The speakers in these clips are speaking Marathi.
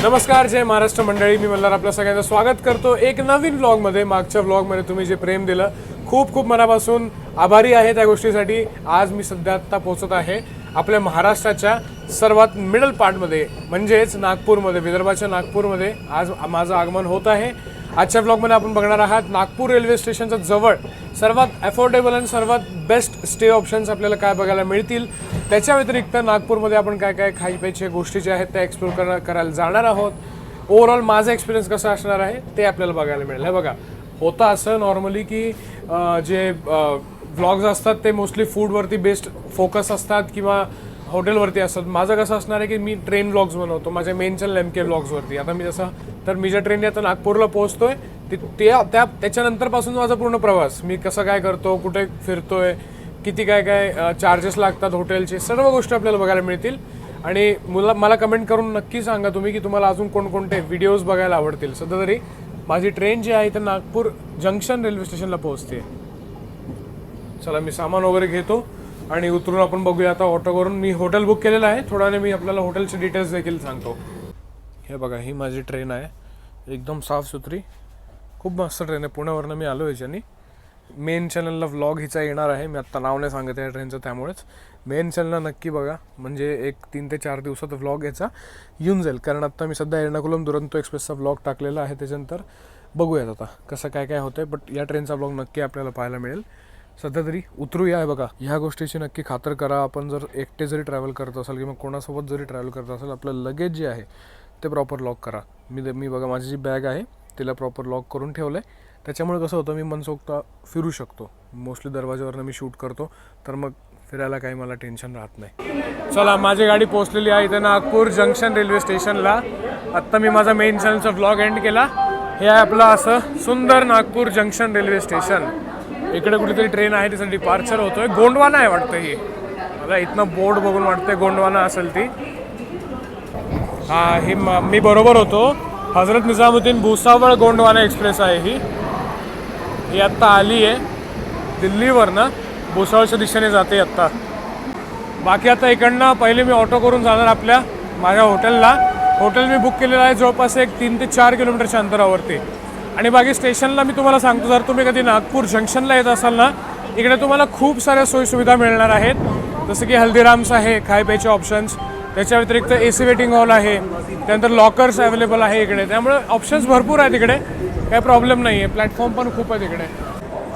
नमस्कार, जय महाराष्ट्र मंडळी. मी मल्हार आपलं सगळ्यांचं स्वागत करतो एक नवीन व्लॉगमध्ये. मागच्या व्लॉगमध्ये तुम्ही जे प्रेम दिलं, खूप खूप मनापासून आभारी आहे त्या गोष्टीसाठी. आज मी सध्या आत्ता पोहोचत आहे आपल्या महाराष्ट्राच्या सर्वात मिडल पार्टमध्ये, म्हणजेच नागपूरमध्ये, विदर्भाच्या नागपूरमध्ये आज माझं आगमन होत आहे. आजच्या व्लॉगमध्ये आपण बघणार आहात नागपूर रेल्वे स्टेशनच्या जवळ सर्वात अफोर्डेबल आणि सर्वात बेस्ट स्टे ऑप्शन्स आपल्याला काय बघायला मिळतील. त्याच्या व्यतिरिक्त नागपूरमध्ये आपण काय काय खायप्याच्या गोष्टी ज्या आहेत त्या एक्सप्लोर करायला जाणार आहोत. ओव्हरऑल माझा एक्सपिरियन्स कसा असणार आहे ते आपल्याला बघायला मिळेल. हे बघा, होतं असं नॉर्मली की जे व्लॉग्स असतात ते मोस्टली फूडवरती बेस्ड फोकस असतात किंवा हॉटेलवरती असतात. माझं कसं असणार आहे की मी ट्रेन व्लॉग्स बनवतो माझ्या मेन चॅनल MK व्लॉग्सवरती. आता मी जसं तर मी ज्या ट्रेनने आता नागपूरला पोहोचतोय त्याच्यानंतरपासून माझा पूर्ण प्रवास, मी कसं काय करतो, कुठे फिरतोय, किती काय काय चार्जेस लागतात हॉटेलचे, सर्व गोष्टी आपल्याला बघायला मिळतील. आणि मला कमेंट करून नक्की सांगा तुम्ही की तुम्हाला अजून कोणकोणते व्हिडिओज बघायला आवडतील. सध्या तरी माझी ट्रेन जी आहे तर नागपूर जंक्शन रेल्वे स्टेशनला पोहोचते. चला, मी सामान वगैरे घेतो आणि उतरून आपण बघूया. आता ऑटो करून मी हॉटेल बुक केलेलं आहे. थोड्या वेळाने मी आपल्याला हॉटेलचे डिटेल्स देखील सांगतो. हे बघा, ही माझी ट्रेन आहे, एकदम साफसुथरी, खूप मस्त ट्रेन आहे. पुण्यावरनं मी आलो याच्यानी. मेन चॅनलला व्लॉग हिचा येणार आहे. मी आत्ता नाव नाही सांगत आहे ट्रेनचं, त्यामुळेच मेन चॅनलला नक्की बघा, म्हणजे एक 3 ते 4 दिवसात व्लॉग याचा येऊन जाईल. कारण आत्ता मी सध्या एर्नाकुलम दुरंतो एक्सप्रेसचा व्लॉग टाकलेला आहे. त्याच्यानंतर बघूयात आता कसं काय काय होतं आहे. बट या ट्रेनचा व्लॉग नक्की आपल्याला पाहायला मिळेल. सध्या तरी उतरूया. आहे बघा, ह्या गोष्टीची नक्की खातर करा. आपण जर एकटे जरी ट्रॅव्हल करत असाल किंवा कोणासोबत जरी ट्रॅव्हल करत असाल, आपलं लगेज जे आहे ते प्रॉपर लॉक करा. मी बघा, माझी जी बॅग आहे तिला प्रॉपर लॉक करून ठेवलं आहे. त्याच्यामुळे कसं होतं, मी मनसोक्त फिरू शकतो. मोस्टली दरवाज्यावरनं मी शूट करतो, तर मग फिरायला काही मला टेन्शन राहत नाही. चला, माझी गाडी पोहोचलेली आहे इथे नागपूर जंक्शन रेल्वे स्टेशनला. आत्ता मी माझा मेन चॅनलचा व्लॉग एंड केला. हे आहे आपलं असं सुंदर नागपूर जंक्शन रेल्वे स्टेशन. इकडे कुठेतरी ट्रेन आहे, तिचं डिपार्चर होतोय. गोंडवाना आहे वाटतं ही, मला इथनं बोर्ड बघून वाटतंय गोंडवाना असेल ती. हा, ही मी बरोबर होतो. हजरत निजामुद्दीन भुसावळ गोंडवाना एक्सप्रेस आहे ही आत्ता आली आहे दिल्लीवरनं, भुसावळच्या दिशेने जाते आत्ता. बाकी आता इकडनं पहिले मी ऑटो करून जाणार आपल्या माझ्या हॉटेलला. हॉटेल मी बुक केलेलं आहे जवळपास एक 3 ते 4 किलोमीटरच्या अंतरावरती. आणि बाकी स्टेशनला मी तुम्हाला सांगतो, जर तुम्ही कधी नागपूर जंक्शनला येत असाल ना, इकडे तुम्हाला खूप साऱ्या सोयीसुविधा मिळणार आहेत. जसं की हल्दीराम्स आहे, खायप्याचे ऑप्शन्स, त्याच्या व्यतिरिक्त AC वेटिंग हॉल आहे, त्यानंतर लॉकर्स अवेलेबल आहे इकडे. त्यामुळे ऑप्शन्स भरपूर आहेत इकडे, काही प्रॉब्लेम नाही आहे. प्लॅटफॉर्म पण खूप आहेत इकडे.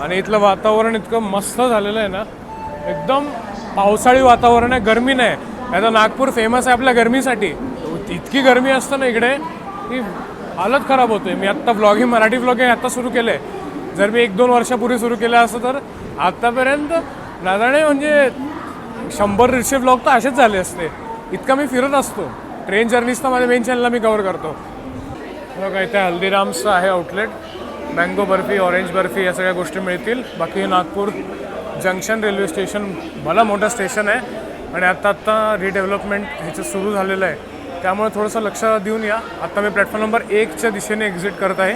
आणि इथलं वातावरण इतकं मस्त झालेलं आहे ना, एकदम पावसाळी वातावरण आहे, गरमी नाही. आता नागपूर फेमस आहे आपल्या गरमीसाठी. इतकी गरमी असतं ना इकडे की हालत खराब होते. मी आत्ता मराठी व्लॉगिंग आत्ता सुरू केलं आहे. जर मी 1-2 वर्षापूर्वी सुरू केलं असतं तर आत्तापर्यंत नादाणे म्हणजे 100-150 व्लॉग तर असेच झाले असते. इतका मी फिरत असतो. ट्रेन जर्नीज तर माझ्या मेन चॅनलला मी कव्हर करतो. बघा, इथे हल्दीराम्सचं आहे outlet. Mango barfi, orange barfi या सगळ्या गोष्टी मिळतील. बाकी नागपूर जंक्शन रेल्वे स्टेशन भला मोठं स्टेशन आहे आणि आत्ता रिडेव्हलपमेंट ह्याचं सुरू झालेलं आहे. त्यामुळे थोडंसं लक्ष देऊन या. आत्ता मी प्लॅटफॉर्म नंबर 1च्या दिशेने एक्झिट करत आहे.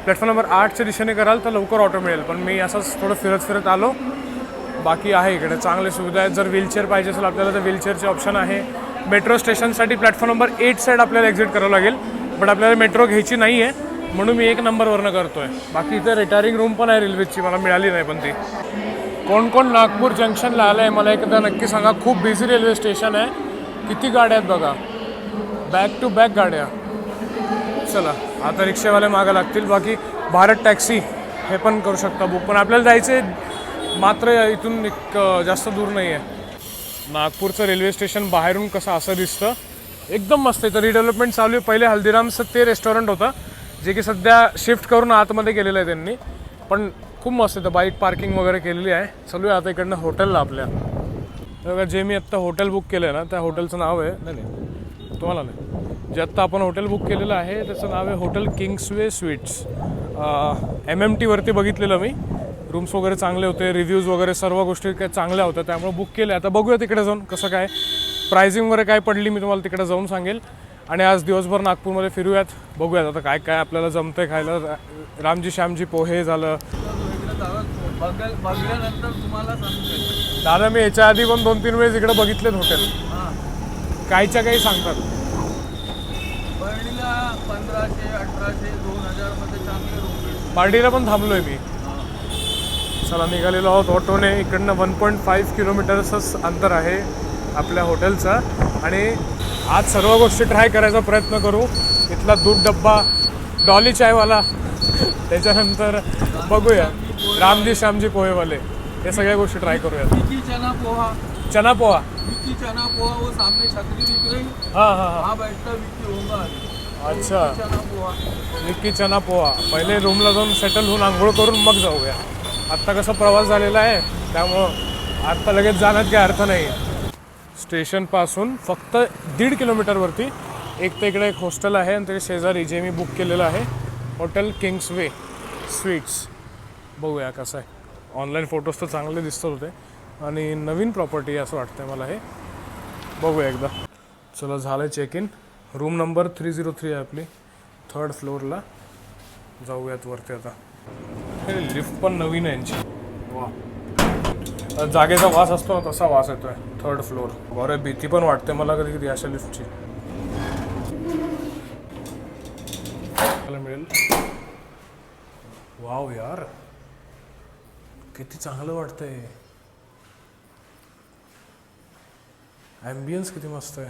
प्लॅटफॉर्म नंबर 8च्या दिशेने कराल तर लवकर ऑटो मिळेल, पण मी असंच थोडं फिरत आलो. बाकी आहे इकडे चांगले सुविधा आहेत. जर व्हीलचेअर पाहिजे असेल आपल्याला तर व्हीलचेअरचे ऑप्शन आहे. मेट्रो स्टेशनसाठी प्लॅटफॉर्म नंबर 8 साईड आपल्याला एक्झिट करावं लागेल, बट आपल्याला मेट्रो घ्यायची नाही आहे म्हणून मी 1 नंबरवरनं करतो आहे. बाकी इथे रिटायरिंग रूम पण आहे रेल्वेची, मला मिळाली नाही पण ती. कोण कोण नागपूर जंक्शनला आलं आहे मला एकदा नक्की सांगा. खूप बिझी रेल्वे स्टेशन आहे, किती गाड्या आहेत बघा, बॅक टू बॅक गाड्या. चला, आता रिक्षावाले मागं लागतील. बाकी भारत टॅक्सी हे पण करू शकता बुक, पण आपल्याला जायचं मात्र इथून जास्त दूर नाही आहे. नागपूरचं रेल्वे स्टेशन बाहेरून कसं असं दिसतं, एकदम मस्त. इथं रिडेव्हलपमेंट चालू आहे. पहिले हल्दीराम्सचं ते रेस्टॉरंट होतं, जे की सध्या शिफ्ट करून आतमध्ये केलेलं आहे त्यांनी, पण खूप मस्त. इथं बाईक पार्किंग वगैरे केलेली आहे. चालू आहे आता इकडनं हॉटेलला आपल्या. बघा, जे मी आत्ता हॉटेल बुक केलं आहे ना, त्या हॉटेलचं नाव आहे, नाही तुम्हाला नाही, जे आत्ता आपण हॉटेल बुक केलेलं आहे त्याचं नाव आहे हॉटेल किंग्सवे स्वीट्स. MMTवरती बघितलेलं मी. रूम्स वगैरे चांगले होते, रिव्ह्यूज वगैरे सर्व गोष्टी काय चांगल्या होत्या, त्यामुळे बुक केलं. आता बघूया तिकडे जाऊन कसं काय प्राइसिंग वगैरे काय पडली, मी तुम्हाला तिकडे जाऊन सांगेल. आणि आज दिवसभर नागपूरमध्ये फिरूयात, बघूयात आता काय काय आपल्याला जमतं आहे खायला. रामजी श्यामजी पोहे झालं, बघल्यानंतर तुम्हाला सांगतो. दादा मी याच्या आधी पण 2-3 वेळेस इकडे बघितलेत हॉटेल, काहीच्या काही सांगतात. पण पार्टीला 1500, 1800, 2000 मध्ये चांगले रूम मिळतात. पार्टीला पण थांबलोय मी. चला निघालेलो आहोत ऑटोने. इकडनं 1.5 किलोमीटर्सच अंतर आहे आपल्या हॉटेलचं. आणि आज सर्व गोष्टी ट्राय करायचा प्रयत्न करू. इथला दूध डब्बा, डॉली चायवाला, त्याच्यानंतर बघूया रामजी श्यामजी पोहेवाले, हे सगळ्या गोष्टी ट्राय करूया. विकी चना पोहा, चना पोहा. विकी चना पोहा, वो सामने छतरी दिख रही, हां हां हां. वहाँ बैठता विकी होगा. अच्छा, चना पोहा. विक्की चना पोहा. पहिले रूमला जाऊन सेटल होऊन आंघोळ करून मग जाऊया. आत्ता कसा प्रवास झालेला आहे त्यामुळं आत्ता लगेच जाण्यात काही अर्थ नाही. स्टेशनपासून फक्त 1.5 किलोमीटरवरती एक तर इकडे एक हॉस्टेल आहे आणि त्याच्या शेजारी जे मी बुक केलेलं आहे हॉटेल किंग्सवे स्वीट्स. बघूया कसं आहे. ऑनलाईन फोटोज तर चांगले दिसत होते आणि नवीन प्रॉपर्टी आहे असं वाटतं मला हे. बघूया एकदा. चला झालं चेक इन. रूम नंबर 303 आहे आपली, 3rd फ्लोअरला. जाऊयात वरती आता. हे लिफ्ट पण नवीन आहे यांची. वा, जागेचा वास असतो ना तसा वास येतोय. 3rd floor. बरं, भीती पण वाटते मला कधी कधी अशा लिफ्टची. मला मिळेल. वाव यार, किती चांगलं वाटतंय. ॲम्बियन्स किती मस्त आहे.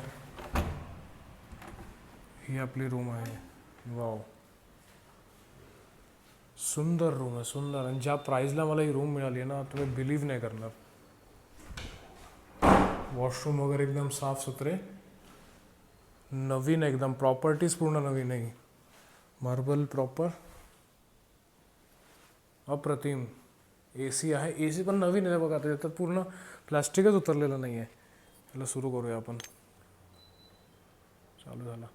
ही आपली रूम आहे. वाव, सुंदर रूम आहे, सुंदर. आणि ज्या प्राईजला मला ही रूम मिळाली आहे ना, तुम्ही बिलीव्ह नाही करणार. वॉशरूम वगैरे एकदम साफसुथरे, नवीन एकदम. प्रॉपर्टीज पूर्ण नवीन आहे. मार्बल प्रॉपर, अप्रतिम. AC आहे. AC पण नवीन आहे बघा. त्याच्यात पूर्ण प्लास्टिकच उतरलेलं नाही आहे. याला सुरू करूया आपण. चालू झाला.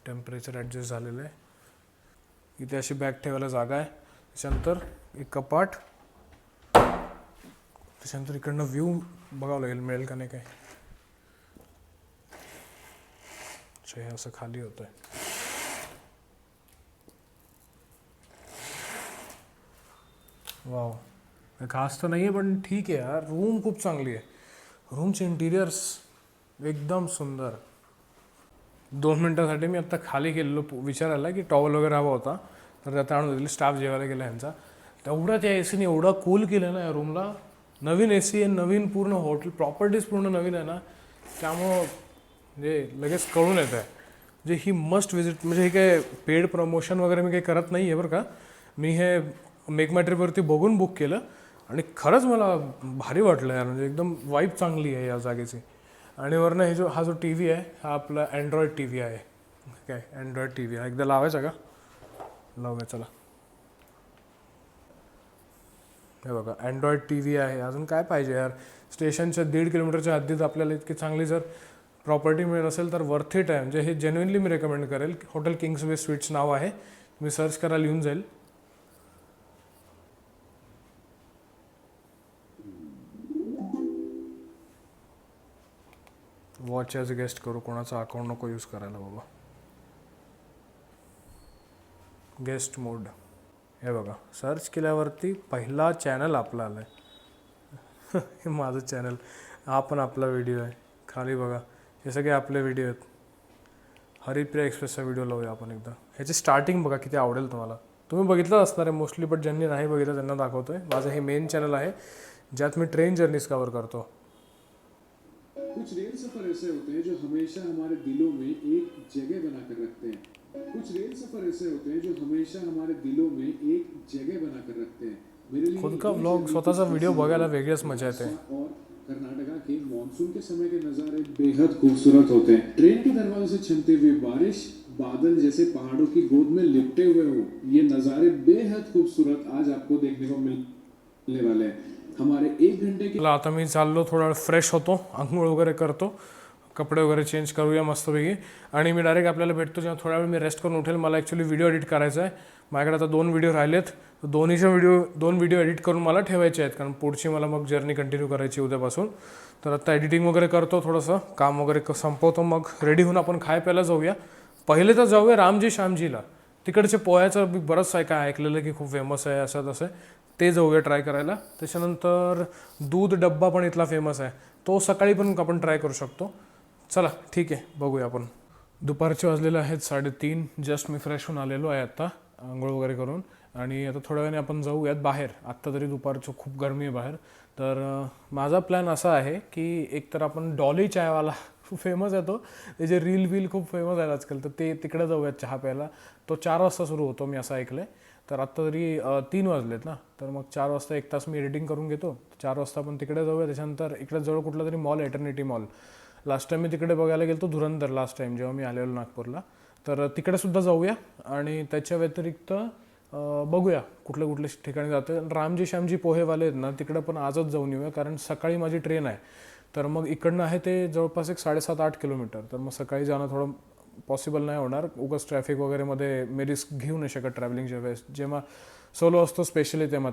टेम्परेचर ॲडजस्ट झालेलं आहे. इथे अशी बॅग ठेवायला जागा आहे. त्याच्यानंतर एक कपाट. त्याच्यानंतर इकडनं व्ह्यू बघावं लागेल मिळेल का नाही काय. अच्छा, हे असं खाली होतं आहे. वाव, खास तर नाही आहे पण ठीक आहे यार. रूम खूप चांगली आहे. रूमचे इंटिरियर्स एकदम सुंदर. 2 मिनटासाठी मी आत्ता खाली गेलेलो विचारायला की टॉवल वगैरे हवा होता, तर त्यात आणून दिली. स्टाफ जेवायला गेला यांचा. तेवढा त्या एसीने एवढा कूल केलं ना या रूमला. नवीन AC आहे, नवीन पूर्ण हॉटेल प्रॉपर्टीज पूर्ण नवीन आहे ना, त्यामुळं म्हणजे लगेच कळून येतं आहे. म्हणजे ही मस्ट विजिट. म्हणजे हे काय पेड प्रमोशन वगैरे मी काही करत नाही आहे बरं का. मी हे मेक माय ट्रिपवरती बघून बुक केलं आणि खरंच मला भारी वाटलं यार. म्हणजे एकदम वाईब चांगली आहे या जागेची. आणि वरनं हे हा जो TV आहे हा आपला अँड्रॉइड TV आहे. काय अँड्रॉइड TV आहे. एकदा लावायचा का? लावूया चला. हे बघा अँड्रॉइड TV आहे. अजून काय पाहिजे यार. स्टेशनच्या 1.5 किलोमीटरच्या हद्दीत आपल्याला इतकी चांगली जर प्रॉपर्टी मिळत असेल तर वर्थ इट आहे. म्हणजे हे जेन्युइनली मी रेकमेंड करेल. हॉटेल किंग्सवे स्वीट्स नाव आहे. मी सर्च करायला येऊन जाईल. वॉच ॲज अ गेस्ट करू. कोणाचा अकाउंट नको यूज करायला बाबा. गेस्ट मोड. हे बघा सर्च केल्यावरती पहिला चॅनल आपला आला आहे. हे माझं चॅनल. हा पण आपला व्हिडिओ आहे. खाली बघा हे सगळे आपले व्हिडिओ आहेत. हरिप्रिया एक्सप्रेसचा व्हिडिओ लावूया आपण एकदा. ह्याची स्टार्टिंग बघा किती आवडेल तुम्हाला. तुम्ही बघितलं असणार आहे मोस्टली, बट ज्यांनी नाही बघितलं त्यांना दाखवतो आहे. माझं हे मेन चॅनल आहे ज्यात मी ट्रेन जर्नीज कवर करतो. कुछ रेल सफर ऐसे होते हैं जो हमेशा हमारे दिलों में एक जगह बनाकर रखते हैं. कुछ रेल सफर ऐसे होते हैं जो हमेशा हमारे दिलों में एक जगह बनाकर रखते हैं. मेरे लिए खुद का व्लॉग स्वतःचा व्हिडिओ बघायला वेगळीच मजा येते. और कर्नाटका के मॉनसून के समय के नज़ारे बेहद खूबसूरत होते हैं. ट्रेन के दरवाजे से छनती हुई बारिश, बादल जैसे पहाड़ों की गोद में लिपटे हुए हो, ये नज़ारे बेहद खूबसूरत आज आपको देखने को मिलने वाले हैं. हमारे 1 घंटे के. आता मी चाललो, थोडा फ्रेश होतो, आंघोळ वगैरे करतो, कपडे वगैरे चेंज करूया मस्तपैकी आणि मी डायरेक्ट आपल्याला भेटतो. जेव्हा थोडा वेळ मी रेस्ट करून उठेल. मला ॲक्च्युली व्हिडिओ एडिट करायचा आहे. माझ्याकडे आता 2 व्हिडिओ राहिलेत. दोन व्हिडिओ एडिट करून मला ठेवायचे आहेत कारण पुढची मला मग जर्नी कंटिन्यू करायची उद्यापासून. तर आता एडिटिंग वगैरे करतो, थोडंसं काम वगैरे संपवतो, मग रेडी होऊन आपण खाय प्यायला जाऊया. पहिले तर जाऊया रामजी श्यामजीला. तिकडचे पोह्याचं बरंच आहे काय ऐकलेलं की खूप फेमस आहे असं तसं. ते जाऊया ट्राय करायला. त्याच्यानंतर दूध डब्बा पण इथला फेमस आहे. तो सकाळी पण आपण ट्राय करू शकतो. चला ठीक आहे, बघूया आपण. दुपारचे वाजलेले आहेत 3:30. जस्ट मी फ्रेश होऊन आलेलो आहे आता, आंघोळ वगैरे करून. आणि आता थोड्या वेळाने आपण जाऊयात बाहेर. आत्ता तरी दुपारचं खूप गरमी आहे बाहेर. तर माझा प्लॅन असा आहे की एक तर आपण डॉली चायवाला खूप फेमस आहे, तो त्याचे रील खूप फेमस आहेत आजकाल, तर ते तिकडे जाऊयात चहा प्यायला. तो 4 वाजता सुरू होतो मी असं ऐकलं आहे. तर आत्ता तरी 3 वाजलेत ना, तर मग 4 वाजता 1 तास मी एडिटिंग करून घेतो. 4 वाजता आपण तिकडे जाऊया. त्याच्यानंतर इकडे जवळ कुठला तरी mall, eternity mall. Last time मी तिकडे बघायला गेलो धुरंधर, लास्ट टाईम जेव्हा मी आलेलो नागपूरला. तर तिकडे सुद्धा जाऊया. आणि त्याच्या व्यतिरिक्त बघूया कुठले ठिकाणी जातं. रामजी श्यामजी पोहेवाले आहेत ना, तिकडं पण आजच जाऊन येऊया, कारण सकाळी माझी ट्रेन आहे. तर मग इकडनं आहे ते जवळपास एक 7.5-8 किलोमीटर. तर मग सकाळी जाणं थोडं पॉसिबल नाही होणार. उगाच ट्रॅफिक वगैरेमध्ये मी रिस्क घेऊ नाही शकत ट्रॅव्हलिंगच्या वेळेस, जेव्हा सोलो असतो स्पेशली तेव्हा.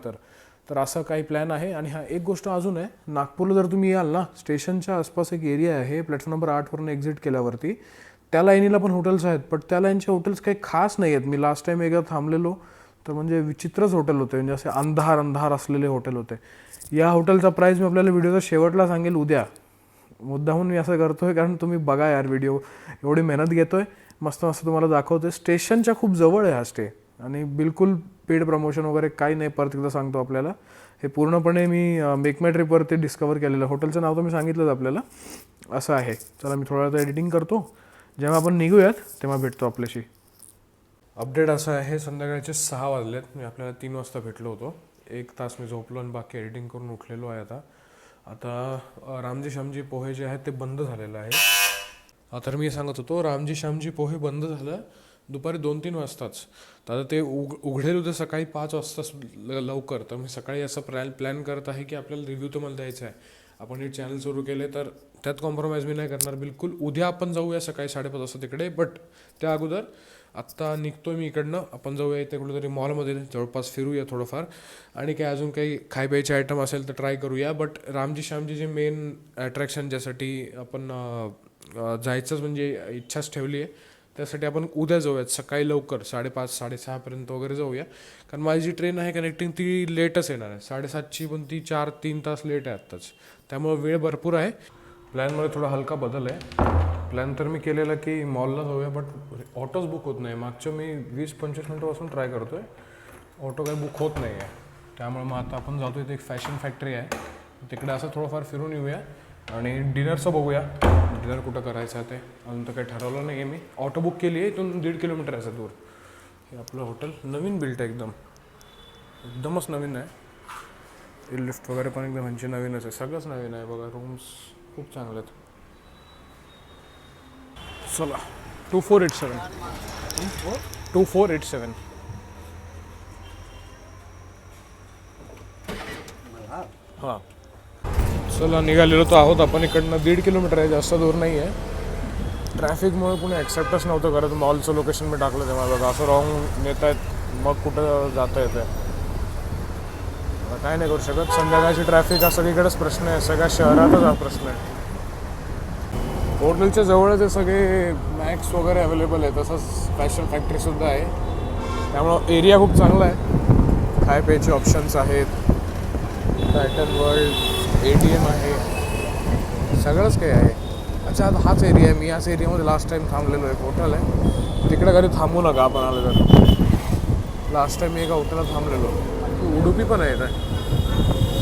तर असं काही प्लॅन आहे. आणि हा एक गोष्ट अजून आहे, नागपूरला जर तुम्ही याल ना, स्टेशनच्या आसपास एक एरिया आहे, प्लॅटफॉर्म नंबर 8वरून एक्झिट केल्यावरती. त्या लाईनीला पण हॉटेल्स आहेत, पण त्या लाईनचे हॉटेल्स काही खास नाही आहेत. मी लास्ट टाईम एकदा थांबलेलो तर म्हणजे विचित्रच हॉटेल होते, म्हणजे असे अंधार असलेले हॉटेल होते. या हॉटेलचा प्राईस मी आपल्याला व्हिडिओचा शेवटला सांगेल उद्या. मुद्दाहून मी असं करतोय कारण तुम्ही बघा यार व्हिडिओ, एवढी मेहनत घेतोय, मस्त तुम्हाला दाखवतोय. स्टेशनच्या खूप जवळ आहे हा स्टे, आणि बिलकुल पेड प्रमोशन वगैरे काही नाही. परत एकदा सांगतो आपल्याला, हे पूर्णपणे मी मेक माय ट्रिपवरती डिस्कवर केलेलं. हॉटेलचं नाव तर मी सांगितलंच आपल्याला, असं आहे. चला मी थोडा वेळ एडिटिंग करतो, जेव्हा आपण निघूयात तेव्हा भेटतो आपल्याशी. अपडेट असं आहे, संध्याकाळचे 6 वाजलेत. मी आपल्याला 3 वाजता भेटलो होतो. 1 तास मी झोपलो आणि बाकी एडिटिंग करून उठलेलो आहे आता रामजी श्यामजी पोहे जे आहेत ते बंद झालेलं आहे. तर मी सांगत होतो, रामजी श्यामजी पोहे बंद झालं दुपारी 2-3 वाजताच. तर आता ते उघडेल होतं सकाळी 5 वाजता लवकर. तर मी सकाळी असं प्लॅन करत आहे की आपल्याला रिव्ह्यू तर मला द्यायचा आहे. आपण हे चॅनल सुरू केले तर त्यात कॉम्प्रोमाइज मी नाही करणार बिलकुल. उद्या आपण जाऊया सकाळी 5:30 वाजता तिकडे. बट त्या अगोदर आत्ता निघतोय मी इकडनं, आपण जाऊया इथे कुठेतरी मॉलमध्ये, जवळपास फिरूया थोडंफार. आणि काय अजून काही खाय प्यायचे आयटम असेल तर ट्राय करूया. बट रामजी श्यामजी जे मेन अट्रॅक्शन ज्यासाठी आपण जायचंच म्हणजे इच्छाच ठेवली आहे, त्यासाठी आपण उद्या जाऊयात सकाळी लवकर 5:30-6:30 वगैरे जाऊया. कारण माझी जी ट्रेन आहे कनेक्टिंग ती लेटच येणार आहे, 7:30ची, पण ती 4-3 तास लेट आहे आत्ताच. त्यामुळे वेळ भरपूर आहे. प्लॅनमध्ये थोडा हलका बदल आहे. प्लॅन तर मी केलेला की मॉलला जाऊया, बट ऑटोच बुक होत नाही. मागच्या मी 20-25 मिनटापासून ट्राय करतोय, ऑटो काही बुक होत नाही आहे. त्यामुळे मग आता आपण जातो, इथे एक फॅशन फॅक्टरी आहे, तिकडे असं थोडंफार फिरून येऊया. आणि डिनरचं बघूया, डिनर कुठं करायचं आहे ते अजून तर काही ठरवलं नाही आहे. मी ऑटो बुक केली आहे, इथून 1.5 किलोमीटर आहे दूर. हे आपलं हॉटेल नवीन बिल्ट आहे, एकदमच नवीन आहे. लिफ्ट वगैरे पण एकदम म्हणजे नवीनच आहे, सगळंच नवीन आहे बघा. रूम्स खूप चांगले आहेत. चला 2487 2487. हां चला निघालेलो तर आहोत आपण इकडनं. 1.5 किलोमीटर आहे, जास्त दूर नाही आहे. ट्रॅफिकमुळे कुणी ॲक्सेप्टच नव्हतं करत. मॉलचं लोकेशन मी टाकलं तेव्हा बघा, असं रॉंग नेत आहेत, मग कुठं जाता येतं. काय नाही करू शकत. संध्याकाळची ट्रॅफिक हा सगळीकडेच प्रश्न आहे, सगळ्या शहरातच हा प्रश्न आहे. हॉटेलच्या जवळच हे सगळे मॅक्स वगैरे अवेलेबल आहे, तसंच फॅशन फॅक्टरीसुद्धा आहे. त्यामुळं एरिया खूप चांगला आहे. खाय प्यायचे ऑप्शन्स आहेत, पॅटर्न वर्ल्ड, ATM आहे, सगळंच काही आहे. अच्छा आता हाच एरिया आहे, मी याच एरियामध्ये लास्ट टाईम थांबलेलो. एक हॉटेल आहे तिकडे, कधी थांबू नका आपण आलं तर. लास्ट टाईम मी एका हॉटेलला थांबलेलो. उडुपी पण आहे इथे,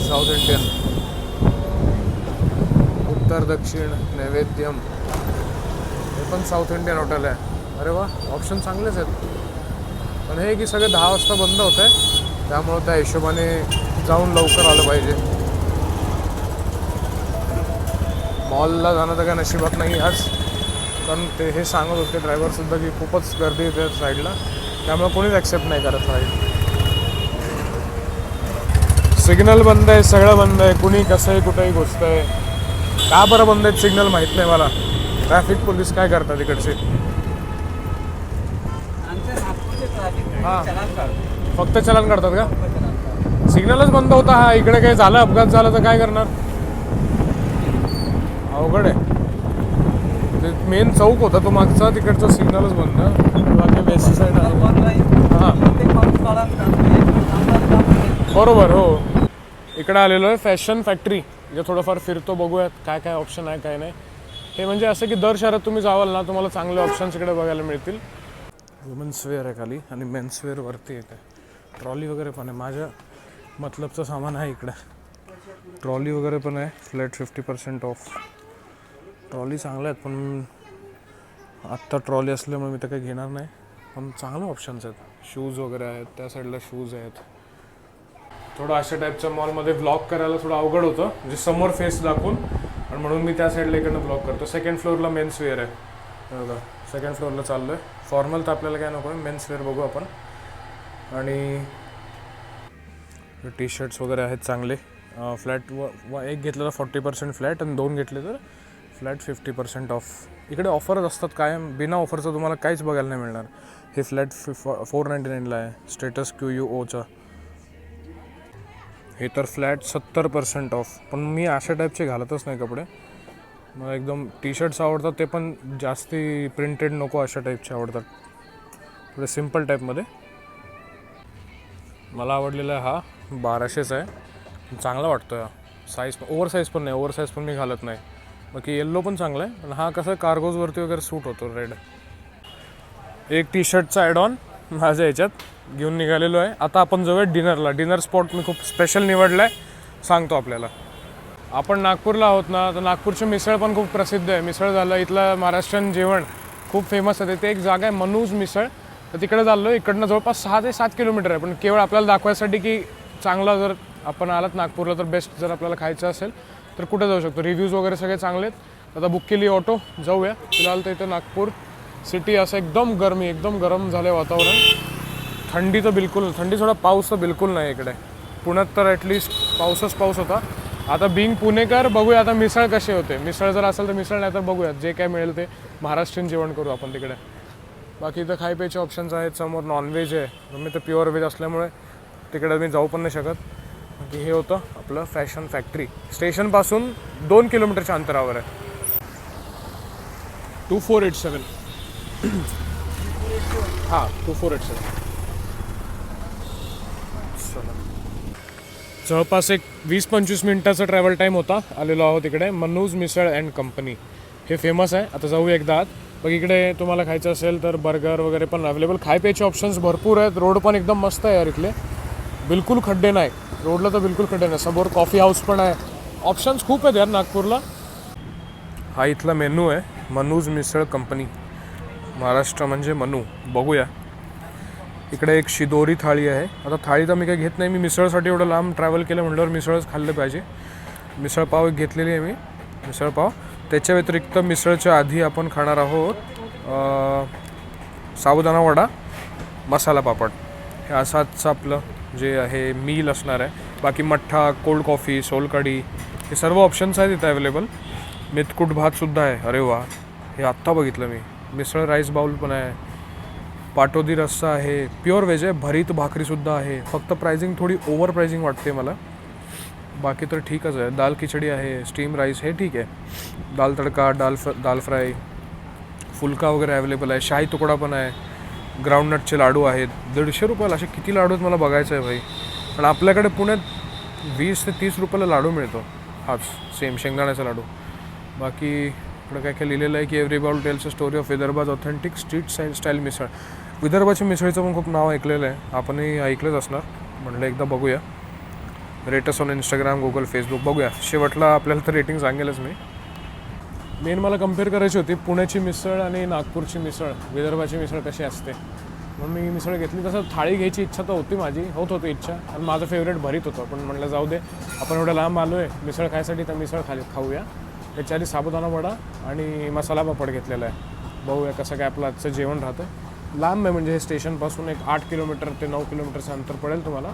साऊथ इंडियन, उत्तर दक्षिण नैवेद्यम, हे पण साऊथ इंडियन हॉटेल आहे. अरे वा, ऑप्शन चांगलेच आहेत. पण हे की सगळे 10 वाजता बंद होत आहे, त्यामुळं त्या हिशोबाने जाऊन लवकर आलं पाहिजे. मॉलला जाणं तर काय नशिबात नाही आज, कारण ते हे सांगत होते ड्रायव्हरसुद्धा की खूपच गर्दी येते साईडला, त्यामुळे कोणीच ॲक्सेप्ट नाही करत राईड. सिग्नल बंद आहे, सगळं बंद आहे, कुणी कसंही कुठंही गोष्ट आहे. का बरं बंद आहेत सिग्नल माहीत नाही मला. ट्रॅफिक पोलीस काय करतात इकडचे? हां फक्त चलान काढतात का? सिग्नलच बंद होता हा. इकडे काही झालं, अपघात झाला तर काय करणार? अवघड आहे. ते मेन चौक होता तो मागचा, तिकडचा सिग्नलच बंद. बाकी वेस्ट साईड हां बरोबर. हो इकडे आलेलो आहे फॅशन फॅक्टरी, म्हणजे थोडंफार फिरतो, बघूयात काय काय ऑप्शन आहे काय नाही. हे म्हणजे असं की दर शहरात तुम्ही जावाल ना तुम्हाला चांगले ऑप्शन्स इकडे बघायला मिळतील. वुमन्स वेअर आहे खाली आणि मेन्स वेअर वरती येते. ट्रॉली वगैरे पण आहे, माझ्या मतलबचं सामान आहे इकडे. ट्रॉली वगैरे पण आहे, फ्लॅट 50% ऑफ. ट्रॉली चांगल्या आहेत पण आत्ता ट्रॉली असल्यामुळे मी तर काही घेणार नाही, पण चांगले ऑप्शन्स आहेत. शूज वगैरे आहेत, त्या साईडला शूज आहेत. थोडं अशा टाईपच्या मॉलमध्ये व्लॉग करायला थोडं अवघड होतं, म्हणजे समोर फेस दाखवून, आणि म्हणून मी त्या साईडला इकडनं व्लॉग करतो. सेकंड फ्लोअरला मेन्स वेअर आहे बघा, सेकंड फ्लोअरला चाललो आहे. फॉर्मल तर आपल्याला काय नको आहे, मेन्स वेअर बघू आपण. आणि टी शर्ट्स वगैरे आहेत चांगले. फ्लॅट एक घेतलं तर 40% फ्लॅट आणि 2 घेतले तर फ्लॅट 50% ऑफ. इकडे ऑफरच असतात कायम, बिना ऑफरचं तुम्हाला काहीच बघायला नाही मिळणार. हे फ्लॅट 499ला आहे, स्टेटस QUOचं. हे तर फ्लॅट 70% ऑफ. पण मी अशा टाईपचे घालतच नाही कपडे, मला एकदम टी शर्ट्स आवडतात, ते पण जास्ती प्रिंटेड नको, अशा टाईपचे आवडतात, थोडे सिम्पल टाईपमध्ये. मला आवडलेला हा 1200चा आहे, चांगला वाटतो या. साईज ओव्हर साईज पण नाही, ओव्हर साईज पण मी घालत नाही. बाकी येल्लो पण चांगला आहे, पण हा कसं कार्गोजवरती वगैरे सूट होतो रेड. एक टी शर्टचा ॲड ऑन माझ्या ह्याच्यात घेऊन निघालेलो आहे. आता आपण जाऊया डिनरला. डिनर स्पॉट मी खूप स्पेशल निवडला आहे, सांगतो आपल्याला. आपण नागपूरला आहोत ना, तर नागपूरची मिसळ पण खूप प्रसिद्ध आहे. मिसळ झालं, इथलं महाराष्ट्रीयन जेवण खूप फेमस आहे. ते एक जागा आहे मनूज मिसळ, तर तिकडे चाललो. इकडनं जवळपास 6 ते 7 किलोमीटर आहे, पण केवळ आपल्याला दाखवायसाठी की चांगला, जर आपण आलात नागपूरला तर बेस्ट जर आपल्याला खायचं असेल तर कुठे जाऊ शकतो. रिव्ह्यूज वगैरे सगळे चांगले आहेत. आता बुक केली ऑटो, जाऊया. फिलहाल तर इथं नागपूर सिटी असं एकदम गरमी, एकदम गरम झालं आहे वातावरण. थंडी तर बिलकुल, थंडी थोडा पाऊस तर बिलकुल नाही इकडे. पुण्यात तर ॲटलिस्ट पाऊसच पाऊस होता. आता बिंग पुणेकर बघूया आता मिसळ कसे होते. मिसळ जर असेल तर मिसळ, नाही तर बघूया जे काय मिळेल ते महाराष्ट्रीयन जेवण करू आपण तिकडे. बाकी इथं खाय प्यायचे ऑप्शन्स आहेत. समोर नॉनव्हेज आहे, मी तर प्युअर व्हेज असल्यामुळे तिकडे मी जाऊ पण नाही शकत. बाकी हे होतं आपलं फॅशन फॅक्टरी, स्टेशनपासून 2 किलोमीटरच्या अंतरावर आहे. 2487 हां 2487. जवळपास एक 20-25 मिनिटाचा ट्रॅव्हल टाईम होता. आलेलो आहोत इकडे मनूज मिसळ अँड कंपनी. हे फेमस आहे. आता जाऊया एकदा आत. बघ इकडे तुम्हाला खायचं असेल तर बर्गर वगैरे पण अवेलेबल. खाय प्यायचे ऑप्शन्स भरपूर आहेत. रोड पण एकदम मस्त आहे यार इथले, बिलकुल खड्डे नाही रोडला, तर बिलकुल खड्डे नाही. समोर कॉफी हाऊस पण आहे. ऑप्शन्स खूप आहेत यार नागपूरला. हा इथला मेनू आहे, मनूज मिसळ कंपनी, महाराष्ट्र म्हणजे मनू. बघूया. इकडे एक शिदोरी थाळी आहे. आता थाळी तर मी काही घेत नाही, मी मिसळसाठी एवढं लांब ट्रॅव्हल केलं म्हटल्यावर मिसळच खाल्लं पाहिजे. मिसळपाव एक घेतलेली आहे मी, मिसळपाव. त्याच्या व्यतिरिक्त मिसळच्या आधी आपण खाणार आहोत साबुदाणा वडा, मसाला पापड. हे असाच आपलं जे आहे मील असणार आहे. बाकी मठ्ठा, कोल्ड कॉफी, सोलकढी, हे सर्व ऑप्शन्स आहेत इथं अवेलेबल. मेथकूट भातसुद्धा आहे. अरे वा, हे आत्ता बघितलं मी. मिसळ राईस बाउल पण आहे. पाटोदी रस्सा आहे, प्युअर व्हेज आहे. भरीत भाकरीसुद्धा आहे. फक्त प्राइसिंग थोडी ओव्हर प्राइसिंग वाटते मला, बाकी तर ठीकच आहे. दाल खिचडी आहे, स्टीम राईस हे ठीक आहे. दाल तडका, दाल फ्राय, फुलका वगैरे अवेलेबल आहे. शाही तुकडा पण आहे. ग्राउंडनटचे लाडू आहेत. 150 रुपयाला. असे किती लाडू आहेत मला बघायचं आहे भाई. पण आपल्याकडे पुण्यात 20 ते 30 रुपयाला लाडू मिळतो, हाच सेम शेंगदाण्याचा लाडू. बाकी इकडं काय काय लिहिलेलं आहे की every bowl tells a story of Vidarbha's authentic street style misal. विदर्भाच्या मिसळीचं पण खूप नाव ऐकलेलं आहे, आपणही ऐकलंच असणार. म्हणलं एकदा बघूया. Rates on Instagram, Google, Facebook. बघूया शेवटला आपल्याला तर रेटिंग सांगेलच मी. मेन मला कम्पेअर करायची होती पुण्याची मिसळ आणि नागपूरची मिसळ, विदर्भाची मिसळ कशी असते. म्हणून मी मिसळ घेतली. तसं थाळी घ्यायची इच्छा तर होती माझी, होती इच्छा. आणि माझं फेवरेट भरीत होतं, पण म्हटलं जाऊ दे, आपण एवढं लांब आलो आहे मिसळ खायसाठी, तर मिसळ खाऊया. त्याच्या आधी साबुदाणा वडा आणि मसाला पापड घेतलेला आहे. बघूया कसं काय आपलं आजचं जेवण राहतं. लांब आहे म्हणजे हे स्टेशनपासून एक 8 किलोमीटर ते 9 किलोमीटरचं अंतर पडेल तुम्हाला.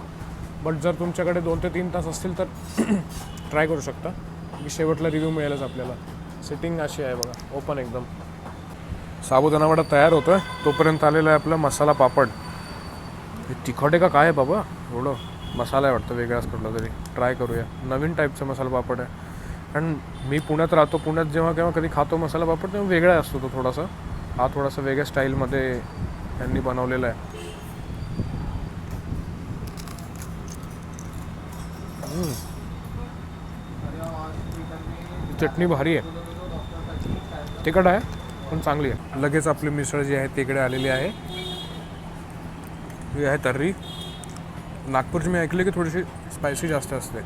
बट जर तुमच्याकडे 2 ते 3 तास असतील तर ट्राय करू शकता, की शेवटला रिव्ह्यू मिळेलच आपल्याला. सेटिंग अशी आहे बघा, ओपन एकदम. साबुदाणा वडा तयार होतो आहे, तोपर्यंत आलेला आहे आपला मसाला पापड. हे तिखट आहे का काय आहे बाबा, एवढं मसाला आहे वाटतं वेगळाच कुठला तरी. ट्राय करूया. नवीन टाईपचा मसाला पापड आहे. कारण मी पुण्यात राहतो, पुण्यात जेव्हा केव्हा कधी खातो मसाला पापड तेव्हा वेगळा असतो तो थोडासा. हा थोडासा वेगळ्या स्टाईलमध्ये त्यांनी बनवलेला आहे. चटणी भारी आहे. तिखट आहे पण चांगली आहे. लगेच आपली मिसळ जी आहे तिकडे आलेली आहे. ही आहे तर्री. नागपूरची मी ऐकली की थोडीशी स्पायसी जास्त असते.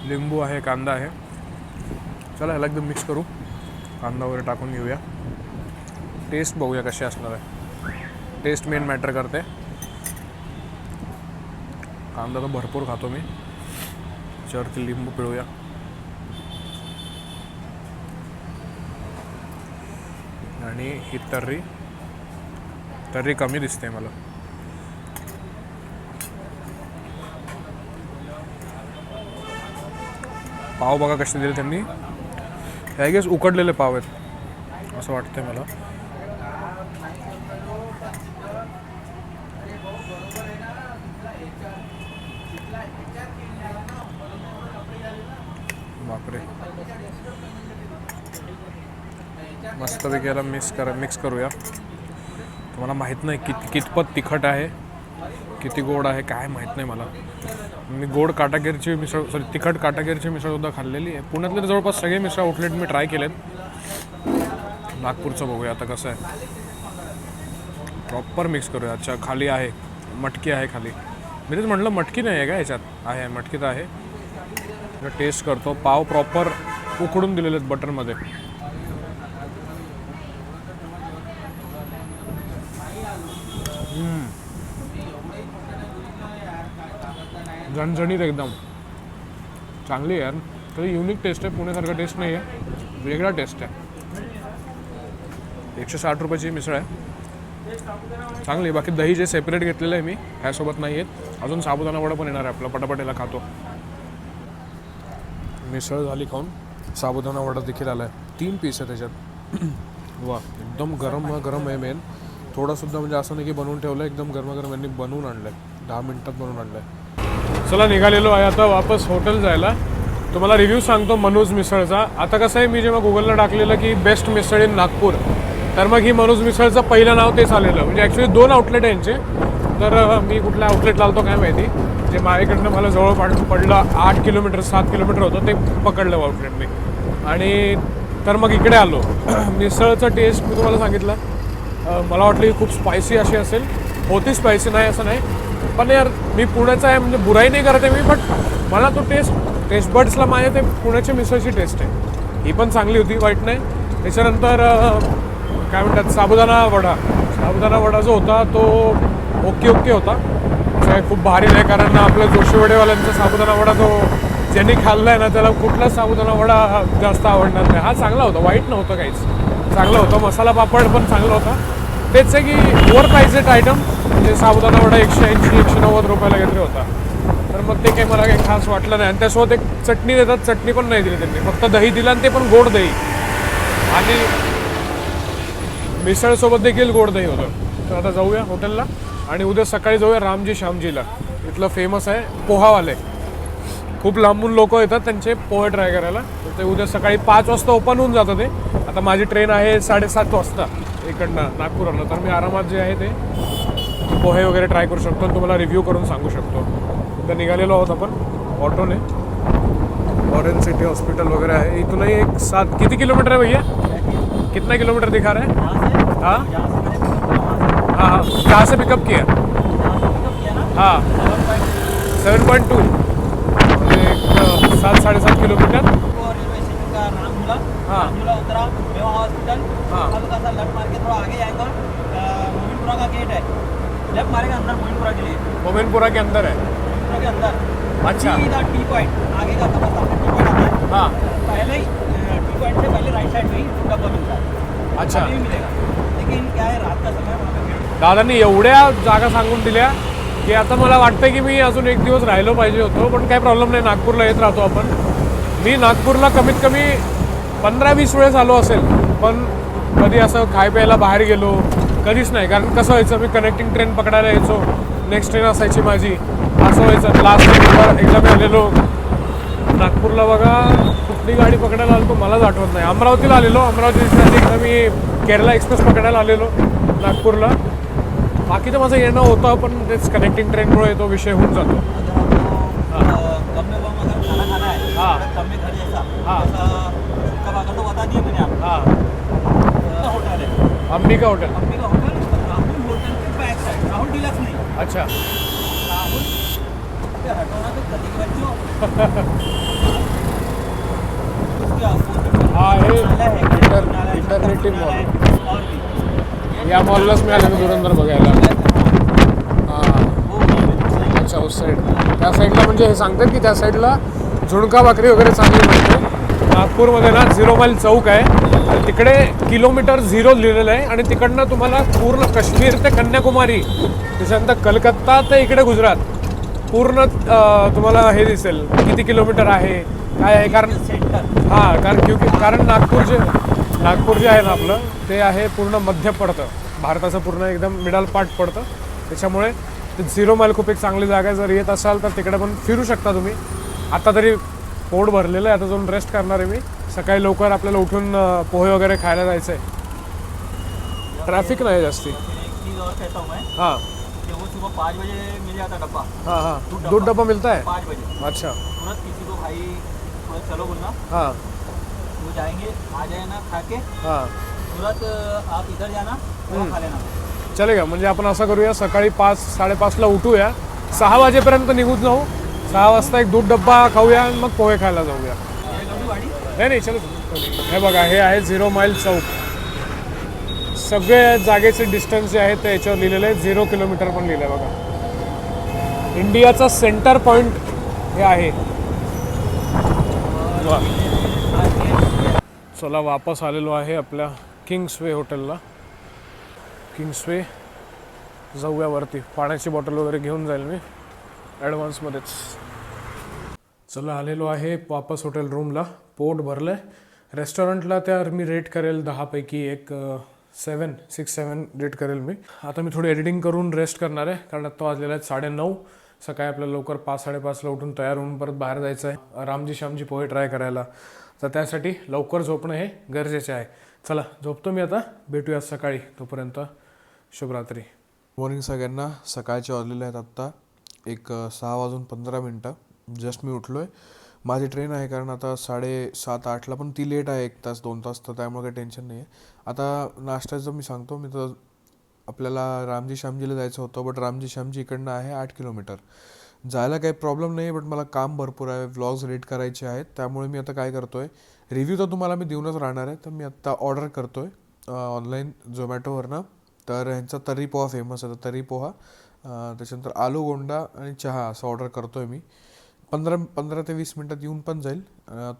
लिंबू आहे, कांदा आहे. चला ह्याला एकदम मिक्स करू. कांदा वगैरे टाकून घेऊया. टेस्ट बघूया कशी असणार आहे. टेस्ट मेन मॅटर करते. कांदा तर भरपूर खातो मी. त्याच्यावरती लिंबू पिळूया. आणि ही तर्री कमी दिसते मला. पाव बघा कसे दिले त्यांनी. आय गेस उकडलेले पाव आहेत असं वाटतंय मला. बापरे. मस्तपैकी याला मिक्स करूया. तुम्हाला माहीत नाही कितपत तिखट आहे, किती गोड आहे, काय माहीत नाही मला. मी गोड काटागेरची मिसळ तिखट काटागेरची मिसळसुद्धा खाल्लेली आहे. पुण्यातले जवळपास सगळे मिसळ आउटलेट मी ट्राय केलेत. नागपूरचं बघूया आता कसं आहे. प्रॉपर मिक्स करूया. अच्छा खाली आहे मटकी आहे खाली. मी तेच म्हटलं मटकी नाही आहे का याच्यात. आहे मटकी तर आहे. टेस्ट करतो. पाव प्रॉपर उकडून दिलेले आहेत बटरमध्ये. झणझणीत एकदम चांगली आहे यार. तरी युनिक टेस्ट आहे. पुण्यासारखा टेस्ट नाही आहे, वेगळा टेस्ट आहे. 160 रुपयाची मिसळ आहे. चांगली. बाकी दही जे सेपरेट घेतलेलं आहे मी ह्यासोबत नाही आहेत. अजून साबुदाणा वडा पण येणार आहे आपला. पटापट याला खातो. मिसळ झाली खाऊन. साबुदाणा वडा देखील आला आहे. 3 पीस आहे त्याच्यात. वा एकदम गरम आहे मेन. थोडासुद्धा म्हणजे असं नाही की बनवून ठेवलं. एकदम गरमागरम यांनी बनवून आणलं आहे. 10 मिनिटात बनवून आणलं आहे. चला निघालेलो आहे आता वापस हॉटेल जायला. तुम्हाला रिव्ह्यू सांगतो मनोज मिसळचा. आता कसं आहे, मी जेव्हा गुगलला टाकलेलं की बेस्ट मिसळ इन नागपूर, तर मग ही मनोज मिसळचं पहिलं नाव तेच आलेलं. म्हणजे ॲक्च्युली 2 आउटलेट आहे यांचे. तर मी कुठल्या आउटलेटला आलतो काय माहिती. जे माझ्याकडनं मला जवळ पडलं 8 किलोमीटर 7 किलोमीटर होतं ते पकडलं आउटलेट मी. आणि तर मग इकडे आलो. मिसळचं टेस्ट मी तुम्हाला सांगितलं. मला वाटलं की खूप स्पायसी अशी असेल. होती स्पायसी, नाही असं नाही. पण यार मी पुण्याचा आहे म्हणजे बुराई नाही करते मी. बट मला तो टेस्ट बड्सला माझ्या ते पुण्याची मिसळची टेस्ट आहे. ही पण चांगली होती, वाईट नाही. त्याच्यानंतर काय म्हणतात साबुदाणा वडा जो होता तो ओके होता. काय खूप भारी नाही, कारण आपल्या जोशीवडेवाल्यांचा साबुदाणा वडा जो ज्यांनी खाल्ला आहे ना त्याला कुठलाच साबुदाणा वडा जास्त आवडणार नाही. हा चांगला होता, वाईट नव्हतं काहीच. चांगलं होतं. मसाला पापड पण चांगला होता. तेच आहे की ओव्हर प्राइजेड आयटम. म्हणजे साबुदाणा वडा 180-190 रुपयाला काहीतरी होता. तर मग ते काही मला काही खास वाटलं नाही. आणि त्यासोबत एक चटणी देतात, चटणी पण नाही दिली त्यांनी. फक्त दही दिलं आणि ते पण गोड दही. आणि मिसळसोबत देखील गोड दही होतं. तर आता जाऊया हॉटेलला आणि उद्या सकाळी जाऊया रामजी श्यामजीला. इथलं फेमस आहे पोहावाले. खूप लांबून लोक येतात त्यांचे पोहे ट्राय करायला. तर ते उद्या सकाळी 5 वाजता ओपन होऊन जातं ते. आता माझी ट्रेन आहे 7:30 वाजता इकडनं नागपूरला. तर मी आरामात जे आहे ते पोहे वगैरे ट्राय करू शकतो आणि तुम्हाला रिव्ह्यू करून सांगू शकतो. तर निघालेलो आहोत आपण ऑटोने. ऑरेंज सिटी हॉस्पिटल वगैरे आहे इथूनही एक 7 किती किलोमीटर है भैया? कितना किलोमीटर दिखा रहा है? हाँ हाँ. कहाँ से पिकअप किया? हाँ 7.2 म्हणजे 7-7.5 किलोमीटर. हाँ उतरा मेवा हॉस्पिटल. हाँ हल्का सा लेफ्ट मार के थोड़ा आगे जाएगा. मोमिनपुरा का गेट है. लेफ्ट मारेगा अंदर मोमिनपुरा के लिए. मोमिनपुरा के अंदर है. मोमिनपुरा के अंदर. अच्छा. सीधा टी पॉइंट आगे का टी पॉइंट आता है. हाँ पहले ही टी पॉइंट से पहले राइट साइड में ही डब्बा मिलता है. अच्छा. अभी भी मिलेगा. लेकिन क्या है रात का समय वहाँ पे भीड़. दादांनी एवढ्या जागा सांगून दिल्या की आता मला वाटतं की मी अजून एक दिवस राहिलो पाहिजे होतो. पण काही प्रॉब्लेम नाही, नागपूरला येत राहतो आपण. मी नागपूरला कमीत कमी 15-20 वेळेस आलो असेल. पण कधी असं खाय प्यायला बाहेर गेलो कधीच नाही. कारण कसं व्हायचं, मी कनेक्टिंग ट्रेन पकडायला यायचो, नेक्स्ट ट्रेन असायची माझी, असं व्हायचं. लास्ट टाइम एक्झाम आलेलो नागपूरला बघा, कुठली गाडी पकडायला आलो तो मलाच आठवत नाही. अमरावतीला आलेलो, अमरावतीच्या एकदा मी केरला एक्सप्रेस पकडायला आलेलो नागपूरला. बाकी तर माझं येणं होतं, पण तेच कनेक्टिंग ट्रेनमुळे तो विषय होऊन जातो. खाना खाना है. हाँ. कम में घर जैसा. हाँ. कब आकर तो बता दिए मैंने आपको. हां Ambika hotel. Ambika hotel, Rahul hotel के बैक साइड. राहुल डिलक्स नहीं, अच्छा. राहुल पे हटोना तो कभी बच्चों उसके opposite हा आहे नाला है, इंटरनेटी नाला मॉल. है, और भी या मॉललाच मी आलेलो धुरंधर बघायला. हां. वो भी अच्छा, उस साईड. त्या साईडला म्हणजे हे सांगतात की त्या साईडला झुणका भाकरी वगैरे चांगली मिळते. नागपूरमध्ये ना 0 माईल चौक आहे आणि तिकडे किलोमीटर 0 लिहिलेलं आहे आणि तिकडनं तुम्हाला पूर्ण काश्मीर ते कन्याकुमारी, त्याच्यानंतर कलकत्ता ते इकडे गुजरात पूर्ण तुम्हाला हे दिसेल किती किलोमीटर आहे काय आहे. कारण सेंटर हां, कारण नागपूर जे आहे ना आपलं ते आहे पूर्ण मध्य पडतं, भारताचं पूर्ण एकदम मिडल पार्ट पडतं. त्याच्यामुळे ते 0 माईल खूप एक चांगली जागा आहे. जर येत असाल तर तिकडे पण फिरू शकता तुम्ही. आता तरी पोट भरलेलं आहे, आता जाऊन रेस्ट करणार आहे मी. सकाळी लवकर आपल्याला उठून पोहे वगैरे खायला जायचं आहे. ट्रॅफिक नाही जास्ती. एक चीज़ और कहता हूँ मैं हां कि वो सुबह 5 बजे मिल जाता डब्बा, हां हां. दूध डब्बा मिळता है. 5 बजे. अच्छा. तुरंत किसी को भाई थोड़ा चलो बोलना, हां वो जाएंगे, आ जाए ना खा के हां. तुरंत आप इधर जाना वो खा लेना. चलेगा. म्हणजे आपण असं करूया, सकाळी 5-5:30ला उठूया, 6 वाजेपर्यंत निघून जाऊ. 6 वाजता एक दूध डब्बा खाऊया आणि मग पोहे खायला जाऊया. ये गौरी वाड़ी नाही चलो. हे बघा, हे आहे 0 माईल चौक. सगळे जागेचे डिस्टन्स जे आहे ते याच्यावर लिहिलेलं आहे. 0 किलोमीटर पण लिहिलं आहे बघा. इंडियाचा सेंटर पॉईंट हे आहे. चला, वापस आलेलो आहे आपल्या किंग्सवे हॉटेलला. किंग्सवे जाऊया वरती. पाण्याची बॉटल वगैरे घेऊन जाईल मी ॲडव्हान्समध्येच. चला, आलेलो आहे वापस हॉटेल रूमला. पोट भरलं आहे. रेस्टॉरंटला तर मी रेट करेल 10 पैकी एक 6-7 रेट करेल मी. आता मी थोडी एडिटिंग करून रेस्ट करणार आहे, कारण आत्ता वाजलेला आहे 9:30. सकाळी आपल्याला लवकर 5-5:30ला उठून तयार होऊन परत बाहेर जायचं आहे रामजी श्यामजी पोहे ट्राय करायला. तर त्यासाठी लवकर झोपणं हे गरजेचे आहे. चला, झोपतो मी आता. भेटूया सकाळी. तोपर्यंत शुभरात्री. मॉर्निंग सगळ्यांना. सकाळचे वाजलेले आहेत आत्ता एक 6:15. जस्ट मी उठलो आहे. माझी ट्रेन आहे, कारण आता 7:30-8ला, पण ती लेट आहे 1 तास 2 तास, तर त्यामुळे काही टेन्शन नाही आहे. आता नाश्त्याचं मी सांगतो. मी तर आपल्याला रामजी श्यामजीला जायचं होतं, बट रामजी श्यामजी इकडनं आहे 8 किलोमीटर. जायला काही प्रॉब्लेम नाही, बट मला काम भरपूर आहे, व्लॉग्स एडिट करायचे आहेत. त्यामुळे मी आता काय करतो आहे, रिव्ह्यू तर तुम्हाला मी देऊनच राहणार आहे. तर मी आत्ता ऑर्डर करतो आहे ऑनलाईन झोमॅटोवरनं. तर ह्यांचा तर्री पोहा फेमस आहे, तर तर्री पोहा, त्याच्यानंतर आलू गोंडा आणि चहा असं ऑर्डर करतो आहे मी. 15 ते 20 मिनटात येऊन पण जाईल.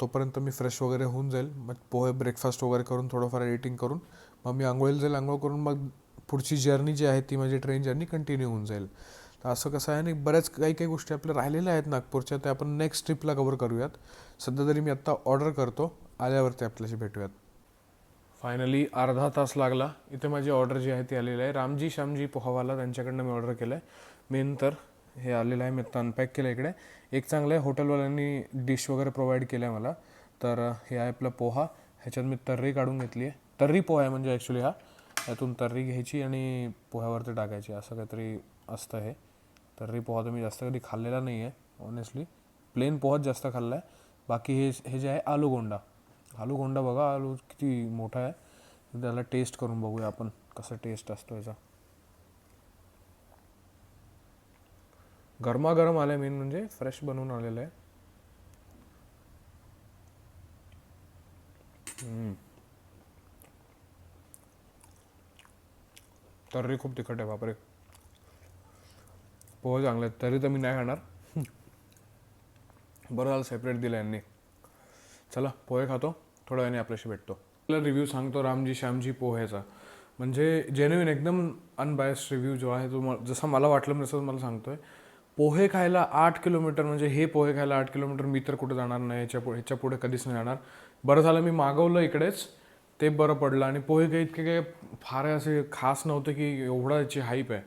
तोपर्यंत मी फ्रेश वगैरे होऊन जाईल. मग पोहे ब्रेकफास्ट वगैरे करून थोडंफार एडिटिंग करून मग मी आंघोळीला जाईल. आंघोळ करून मग पुढची जर्नी जी आहे ती माझी ट्रेन जर्नी कंटिन्यू होऊन जाईल. तर असं कसं आहे, आणि बऱ्याच काही गोष्टी आपल्या राहिलेल्या आहेत नागपूरच्या, त्या आपण नेक्स्ट ट्रिपला कवर करूयात. सध्या तरी मी आत्ता ऑर्डर करतो, आल्यावरती आपल्याशी भेटूयात. फायनली अर्धा तास लागला. इथे माझी ऑर्डर जी आहे ती आलेली आहे. रामजी श्यामजी पोहावाला, त्यांच्याकडनं मी ऑर्डर केलं आहे. मेन तर हे आलेलं आहे, मी आत्ता अनपॅक केलं इकडे. एक चांगलं आहे, हॉटेलवाल्यांनी डिश वगैरे प्रोव्हाइड केलं आहे मला. तर हे आहे आपला पोहा. ह्याच्यात मी तर्री काढून घेतली आहे. तर्री पोहा आहे म्हणजे ॲक्च्युली हा. यातून तर्री घ्यायची आणि पोह्यावरती टाकायची, असं काहीतरी असतं हे. तर्री पोहा तर मी जास्त कधी खाल्लेला नाही आहे ऑनेस्टली. प्लेन पोहाच जास्त खाल्ला आहे. बाकी हे जे आहे आलू गोंडा. आलू गोंडा बघा, आलू किती मोठा आहे. त्याला टेस्ट करून बघूया आपण कसं टेस्ट असतो याचा. गरमागरम आलं आहे, मेन म्हणजे फ्रेश बनवून आलेलं आहे. तर्री खूप तिखट आहे, बापरे. पोहे चांगले आहेत, तरी तर मी नाही खाणार. बरं झालं सेपरेट दिलं यांनी. चला, पोहे खातो, थोड्या वेळाने आपल्याशी भेटतो. आपला रिव्ह्यू सांगतो रामजी श्यामजी पोहेचा. म्हणजे जेन्युइन एकदम अनबायस्ड रिव्ह्यू जो आहे तो जसं मला वाटलं तसं मला सांगतोय. पोहे खायला 8 किलोमीटर, म्हणजे हे पोहे खायला 8 किलोमीटर मी तर कुठे जाणार नाही, ह्याच्या पुढे कधीच नाही जाणार. बरं झालं मी मागवलं इकडेच, ते बरं पडलं. आणि पोहे काही इतके काही फार असे खास नव्हते की एवढा याची हाईप आहे.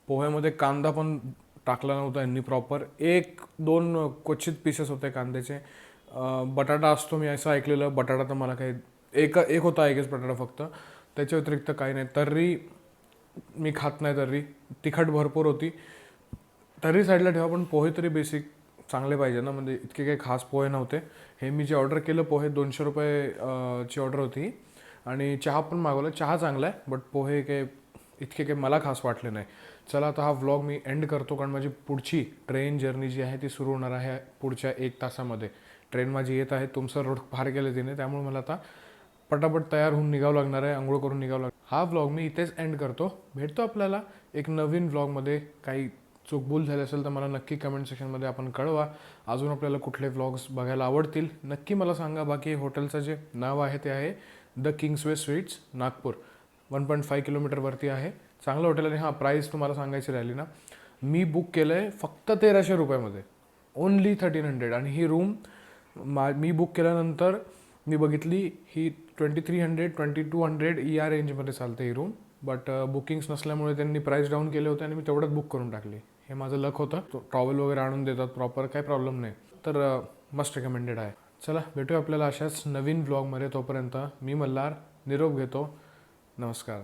पोह्यामध्ये कांदा पण टाकला नव्हता यांनी प्रॉपर. 1-2 क्वचित पीसेस होते कांद्याचे. बटाटा असतो मी असं ऐकलेलं, बटाटा तर मला काही एक होता, एकच बटाटा फक्त. त्याच्या व्यतिरिक्त काही नाही. तर्री मी खात नाही, तर्री तिखट भरपूर होती. तर्री साईडला ठेवा, पण पोहे तरी बेसिक चांगले पाहिजे ना, म्हणजे इतके काही खास पोहे नव्हते. हे मी जे ऑर्डर केलं पोहे 200 रुपये ची ऑर्डर होती. आणि चहा पण मागवला. चहा चांगला आहे बट पोहे काही इतके काही मला खास वाटले नाही. चला आता हा व्लॉग मी एंड करतो, कारण माझी पुढची ट्रेन जर्नी जी आहे ती सुरू होणार आहे पुढच्या 1 तासामध्ये. ट्रेन माझी येत आहे, तुमचं रोड पार केलं तिने, त्यामुळे मला आता पटापट तयार होऊन निघावं लागणार आहे, आंघोळ करून निघावं लागणार. हा व्लॉग मी इथेच एंड करतो. भेटतो आपल्याला एक नवीन व्लॉगमध्ये. काही चूकभूल झाली असेल तर मला नक्की कमेंट सेक्शनमध्ये आपण कळवा. अजून आपल्याला कुठले व्लॉग्स बघायला आवडतील नक्की मला सांगा. बाकी हॉटेलचं जे नाव आहे ते आहे द किंग्सवे स्वीट्स नागपूर. 1.5 किलोमीटरवरती आहे. चांगलं हॉटेल. आणि हां, प्राईस तुम्हाला सांगायची राहिली ना, मी बुक केलं आहे फक्त 1300 रुपयामध्ये, ओनली 1300. आणि ही रूम मी बुक केल्यानंतर मी बघितली ही 2300 2200 या रेंजमध्ये चालते ही रूम. बट बुकिंग्स नसल्यामुळे त्यांनी प्राईस डाऊन केले होते आणि मी तेवढ्यात बुक करून टाकली. हे माझं लक होतं. टॉवेल वगैरे आणून देतात प्रॉपर, काही प्रॉब्लेम नाही. तर मस्ट रिकमेंडेड आहे. चला भेटूया आपल्याला अशाच नवीन व्लॉगमध्ये. तोपर्यंत मी मल्हार निरोप घेतो. नमस्कार.